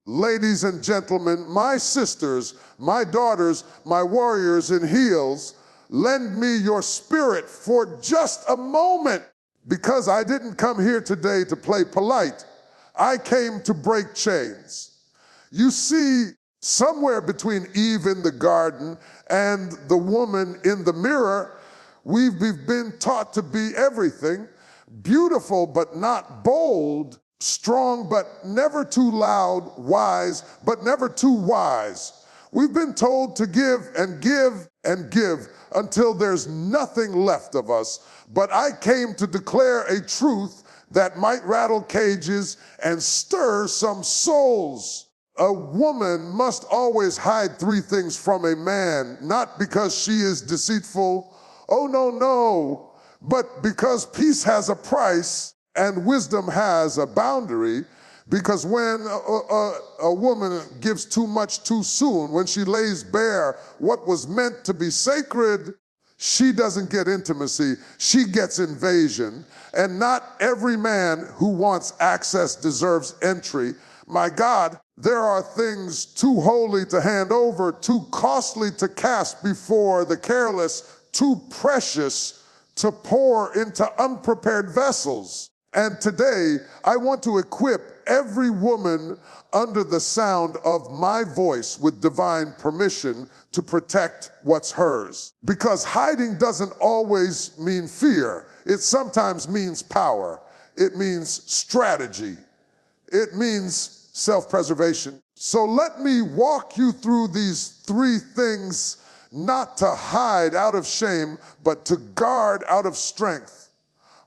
Ladies and gentlemen, my sisters, my daughters, my warriors in heels, lend me your spirit for just a moment, because I didn't come here today to play polite. I came to break chains. You see, somewhere between Eve in the garden and the woman in the mirror, we've been taught to be everything, beautiful but not bold, strong but never too loud, wise but never too wise. We've been told to give and give and give until there's nothing left of us. But I came to declare a truth that might rattle cages and stir some souls. A woman must always hide three things from a man, not because she is deceitful, oh no, but because peace has a price and wisdom has a boundary. Because when a woman gives too much too soon, when she lays bare what was meant to be sacred, she doesn't get intimacy, she gets invasion. And not every man who wants access deserves entry. My God, there are things too holy to hand over, too costly to cast before the careless, too precious to pour into unprepared vessels. And today, I want to equip every woman under the sound of my voice with divine permission to protect what's hers. Because hiding doesn't always mean fear. It sometimes means power. It means strategy. It means self-preservation. So let me walk you through these three things, not to hide out of shame, but to guard out of strength.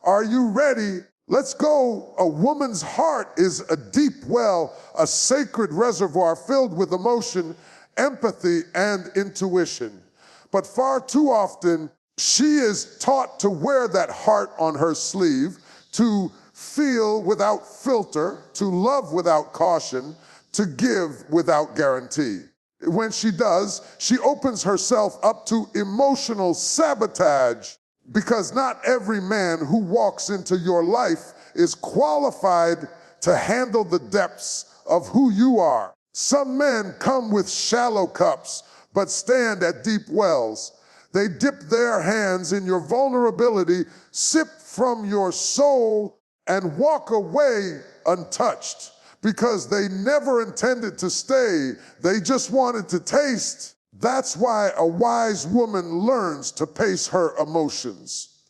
Are you ready? Let's go. A woman's heart is a deep well, a sacred reservoir filled with emotion, empathy, and intuition. But far too often, she is taught to wear that heart on her sleeve, to feel without filter, to love without caution, to give without guarantee. When she does, she opens herself up to emotional sabotage, because not every man who walks into your life is qualified to handle the depths of who you are. Some men come with shallow cups, but stand at deep wells. They dip their hands in your vulnerability, sip from your soul, and walk away untouched, because they never intended to stay. They just wanted to taste. That's why a wise woman learns to pace her emotions.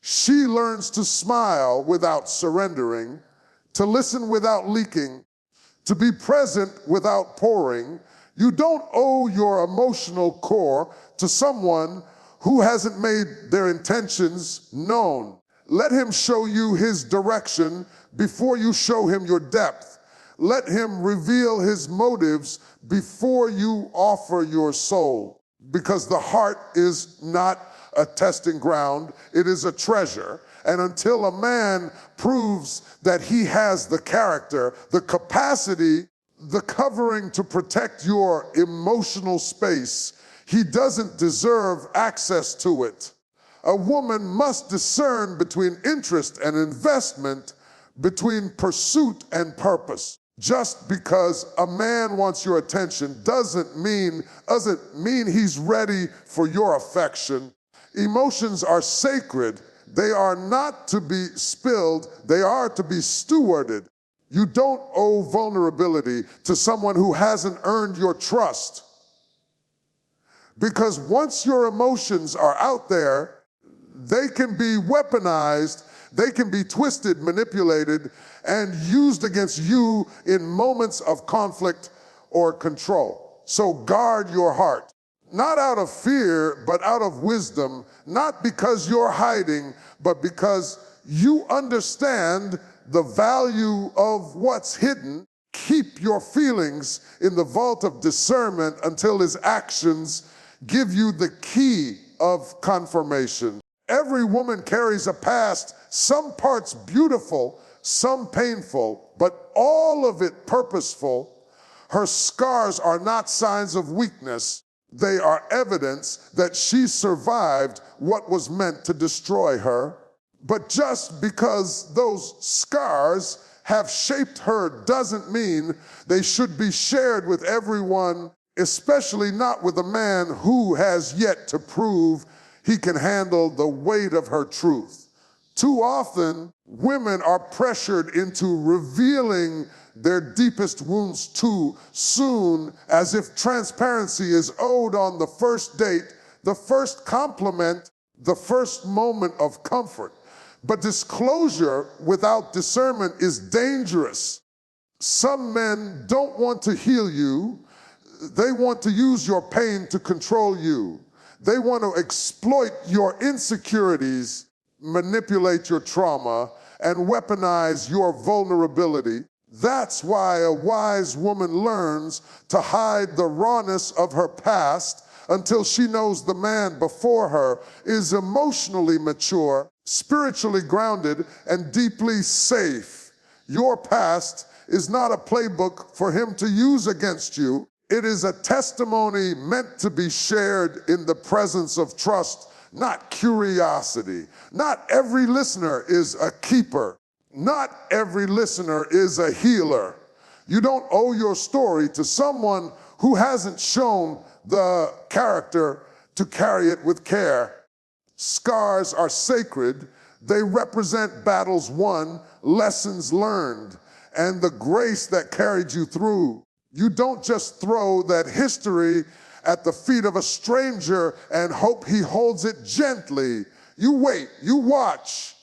She learns to smile without surrendering, to listen without leaking, to be present without pouring. You don't owe your emotional core to someone who hasn't made their intentions known. Let him show you his direction before you show him your depth. Let him reveal his motives before you offer your soul. Because the heart is not a testing ground, it is a treasure. And until a man proves that he has the character, the capacity, the covering to protect your emotional space, he doesn't deserve access to it. A woman must discern between interest and investment, between pursuit and purpose. Just because a man wants your attention doesn't mean he's ready for your affection. Emotions are sacred. They are not to be spilled. They are to be stewarded. You don't owe vulnerability to someone who hasn't earned your trust. Because once your emotions are out there, they can be weaponized, they can be twisted, manipulated, and used against you in moments of conflict or control. So guard your heart, not out of fear, but out of wisdom, not because you're hiding, but because you understand the value of what's hidden. Keep your feelings in the vault of discernment until his actions give you the key of confirmation. Every woman carries a past, some parts beautiful, some painful, but all of it purposeful. Her scars are not signs of weakness. They are evidence that she survived what was meant to destroy her. But just because those scars have shaped her doesn't mean they should be shared with everyone, especially not with a man who has yet to prove he can handle the weight of her truth. Too often, women are pressured into revealing their deepest wounds too soon, as if transparency is owed on the first date, the first compliment, the first moment of comfort. But disclosure without discernment is dangerous. Some men don't want to heal you. They want to use your pain to control you. They want to exploit your insecurities, manipulate your trauma, and weaponize your vulnerability. That's why a wise woman learns to hide the rawness of her past until she knows the man before her is emotionally mature, spiritually grounded, and deeply safe. Your past is not a playbook for him to use against you. It is a testimony meant to be shared in the presence of trust, not curiosity. Not every listener is a keeper. Not every listener is a healer. You don't owe your story to someone who hasn't shown the character to carry it with care. Scars are sacred. They represent battles won, lessons learned, and the grace that carried you through. You don't just throw that history at the feet of a stranger and hope he holds it gently. You wait, you watch,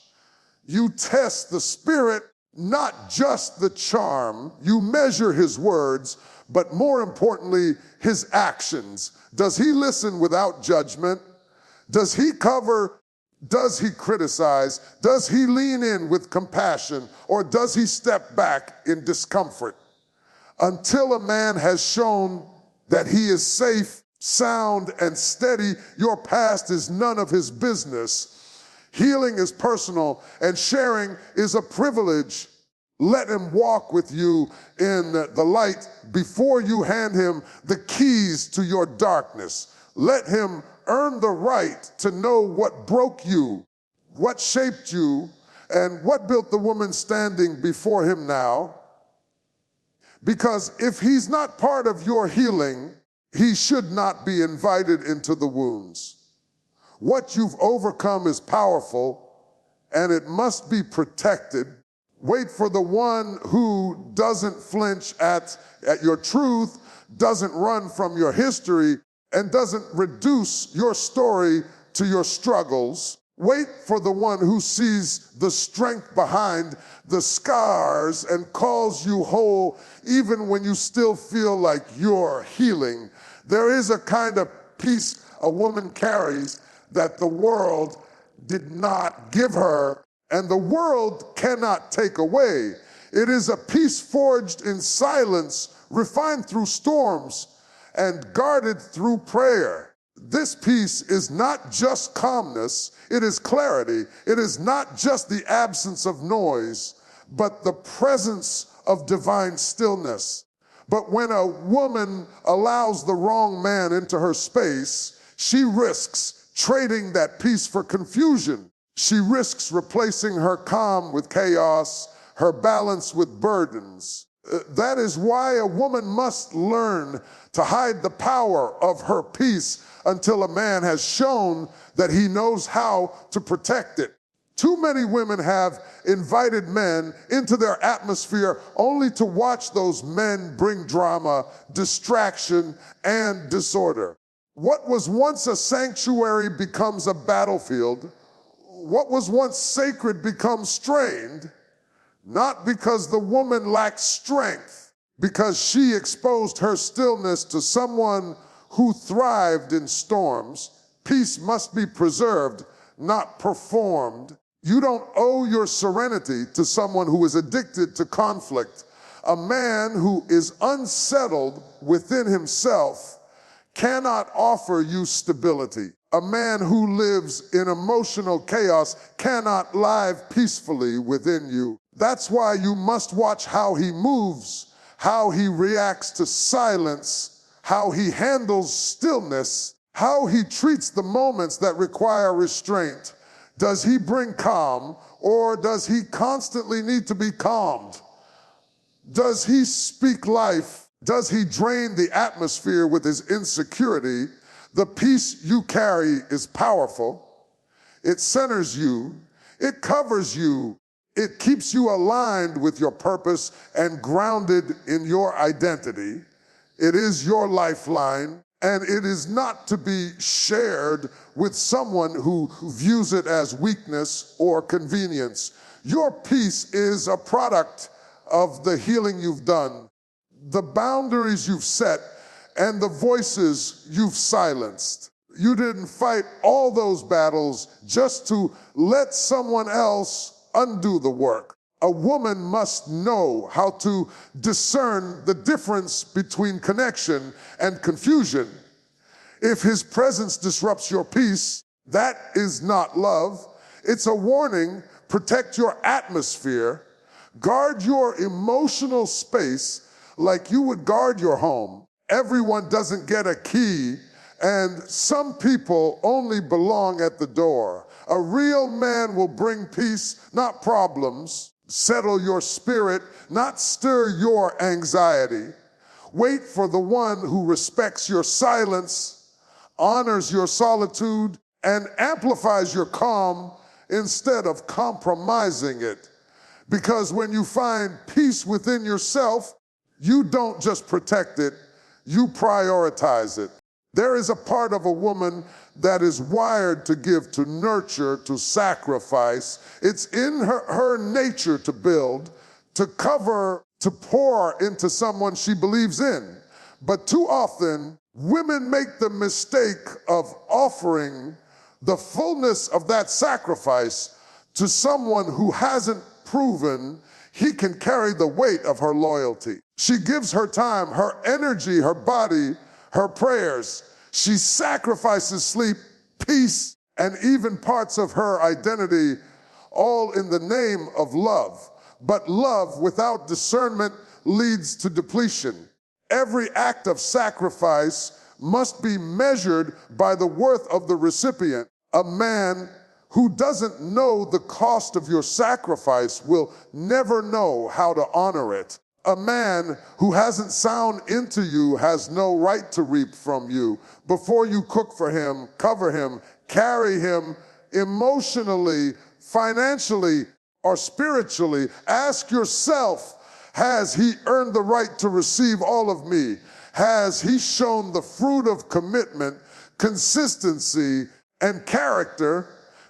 you test the spirit, not just the charm. You measure his words, but more importantly, his actions. Does he listen without judgment? Does he cover? Does he criticize? Does he lean in with compassion? Or does he step back in discomfort? Until a man has shown that he is safe, sound, and steady, your past is none of his business. Healing is personal, and sharing is a privilege. Let him walk with you in the light before you hand him the keys to your darkness. Let him earn the right to know what broke you, what shaped you, and what built the woman standing before him now. Because if he's not part of your healing, he should not be invited into the wounds. What you've overcome is powerful, and it must be protected. Wait for the one who doesn't flinch at your truth, doesn't run from your history, and doesn't reduce your story to your struggles. Wait for the one who sees the strength behind the scars and calls you whole even when you still feel like you're healing. There is a kind of peace a woman carries that the world did not give her, and the world cannot take away. It is a peace forged in silence, refined through storms, and guarded through prayer. This peace is not just calmness, it is clarity. It is not just the absence of noise, but the presence of divine stillness. But when a woman allows the wrong man into her space, she risks trading that peace for confusion. She risks replacing her calm with chaos, her balance with burdens. That is why a woman must learn to hide the power of her peace until a man has shown that he knows how to protect it. Too many women have invited men into their atmosphere only to watch those men bring drama, distraction, and disorder. What was once a sanctuary becomes a battlefield. What was once sacred becomes strained, not because the woman lacked strength, because she exposed her stillness to someone who thrived in storms. Peace must be preserved, not performed. You don't owe your serenity to someone who is addicted to conflict. A man who is unsettled within himself cannot offer you stability. A man who lives in emotional chaos cannot live peacefully within you. That's why you must watch how he moves, how he reacts to silence, how he handles stillness, how he treats the moments that require restraint. Does he bring calm, or does he constantly need to be calmed? Does he speak life? Does he drain the atmosphere with his insecurity? The peace you carry is powerful. It centers you. It covers you. It keeps you aligned with your purpose and grounded in your identity. It is your lifeline, and it is not to be shared with someone who views it as weakness or convenience. Your peace is a product of the healing you've done, the boundaries you've set, and the voices you've silenced. You didn't fight all those battles just to let someone else undo the work. A woman must know how to discern the difference between connection and confusion. If his presence disrupts your peace, that is not love. It's a warning. Protect your atmosphere. Guard your emotional space like you would guard your home. Everyone doesn't get a key, and some people only belong at the door. A real man will bring peace, not problems. Settle your spirit, not stir your anxiety. Wait for the one who respects your silence, honors your solitude, and amplifies your calm instead of compromising it. Because when you find peace within yourself, you don't just protect it, you prioritize it. There is a part of a woman that is wired to give, to nurture, to sacrifice. It's in her nature to build, to cover, to pour into someone she believes in. But too often, women make the mistake of offering the fullness of that sacrifice to someone who hasn't proven he can carry the weight of her loyalty. She gives her time, her energy, her body, her prayers. She sacrifices sleep, peace, and even parts of her identity, all in the name of love. But love without discernment leads to depletion. Every act of sacrifice must be measured by the worth of the recipient. A man who doesn't know the cost of your sacrifice will never know how to honor it. A man who hasn't sown into you has no right to reap from you. Before you cook for him, cover him, carry him emotionally, financially, or spiritually, ask yourself, has he earned the right to receive all of me? Has he shown the fruit of commitment, consistency, and character?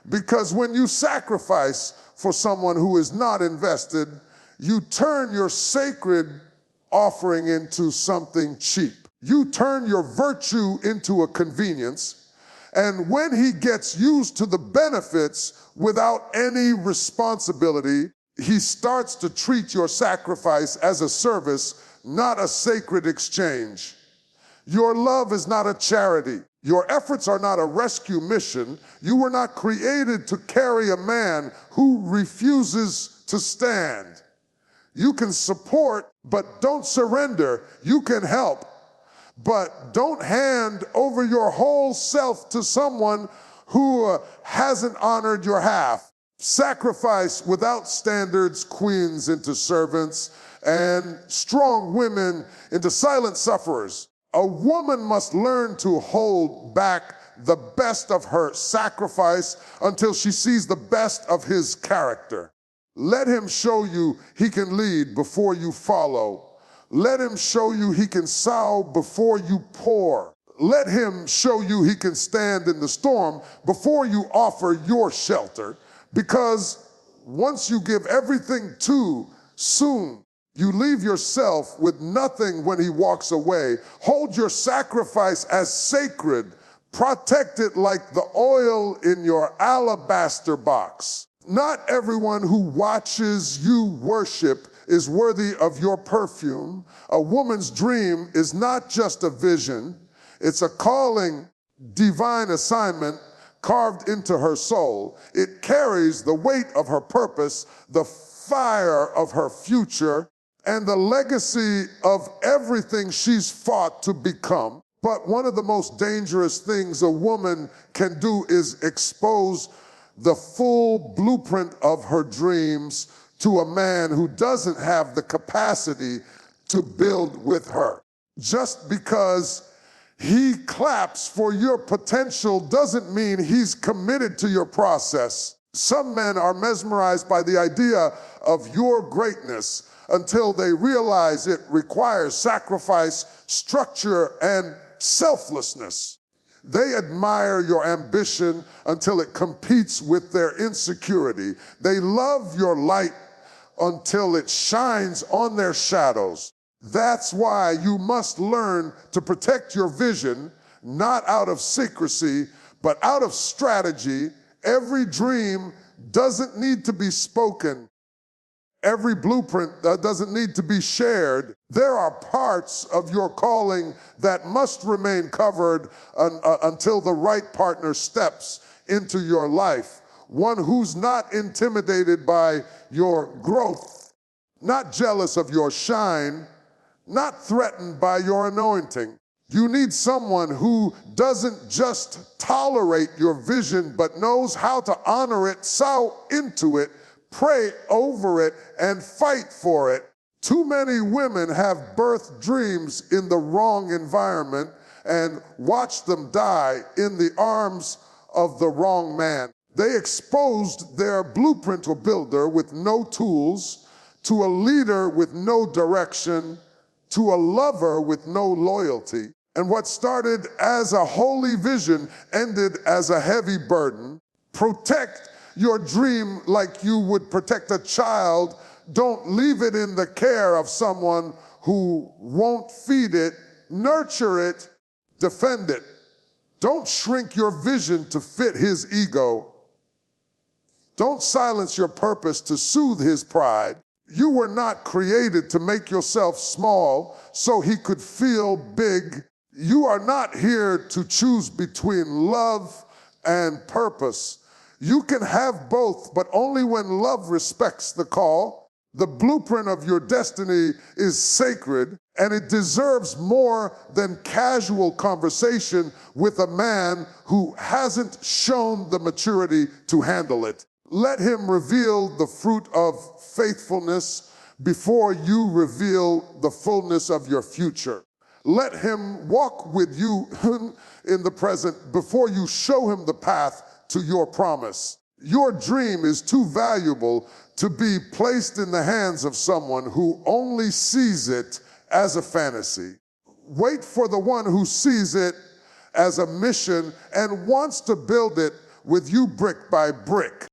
Because when you sacrifice for someone who is not invested, you turn your sacred offering into something cheap. You turn your virtue into a convenience. And when he gets used to the benefits without any responsibility, he starts to treat your sacrifice as a service, not a sacred exchange. Your love is not a charity. Your efforts are not a rescue mission. You were not created to carry a man who refuses to stand. You can support, but don't surrender. You can help, but don't hand over your whole self to someone who hasn't honored your half. Sacrifice without standards queens into servants, and strong women into silent sufferers. A woman must learn to hold back the best of her sacrifice until she sees the best of his character. Let him show you he can lead before you follow. Let him show you he can sow before you pour. Let him show you he can stand in the storm before you offer your shelter. Because once you give everything too soon, you leave yourself with nothing when he walks away. Hold your sacrifice as sacred. Protect it like the oil in your alabaster box. Not everyone who watches you worship is worthy of your perfume. A woman's dream is not just a vision. It's a calling, divine assignment carved into her soul. It carries the weight of her purpose, the fire of her future, and the legacy of everything she's fought to become. But one of the most dangerous things a woman can do is expose the full blueprint of her dreams to a man who doesn't have the capacity to build with her. Just because he claps for your potential doesn't mean he's committed to your process. Some men are mesmerized by the idea of your greatness until they realize it requires sacrifice, structure, and selflessness. They admire your ambition until it competes with their insecurity. They love your light until it shines on their shadows. That's why you must learn to protect your vision, not out of secrecy, but out of strategy. Every dream doesn't need to be spoken. Every blueprint doesn't need to be shared. There are parts of your calling that must remain covered until the right partner steps into your life. One who's not intimidated by your growth, not jealous of your shine, not threatened by your anointing. You need someone who doesn't just tolerate your vision, but knows how to honor it, sow into it, pray over it, and fight for it. Too many women have birthed dreams in the wrong environment and watched them die in the arms of the wrong man. They exposed their blueprint to a builder with no tools, to a leader with no direction, to a lover with no loyalty. And what started as a holy vision ended as a heavy burden. Protect your dream like you would protect a child. Don't leave it in the care of someone who won't feed it. Nurture it, defend it. Don't shrink your vision to fit his ego. Don't silence your purpose to soothe his pride. You were not created to make yourself small so he could feel big. You are not here to choose between love and purpose. You can have both, but only when love respects the call. The blueprint of your destiny is sacred, and it deserves more than casual conversation with a man who hasn't shown the maturity to handle it. Let him reveal the fruit of faithfulness before you reveal the fullness of your future. Let him walk with you in the present before you show him the path to your promise. Your dream is too valuable to be placed in the hands of someone who only sees it as a fantasy. Wait for the one who sees it as a mission and wants to build it with you brick by brick.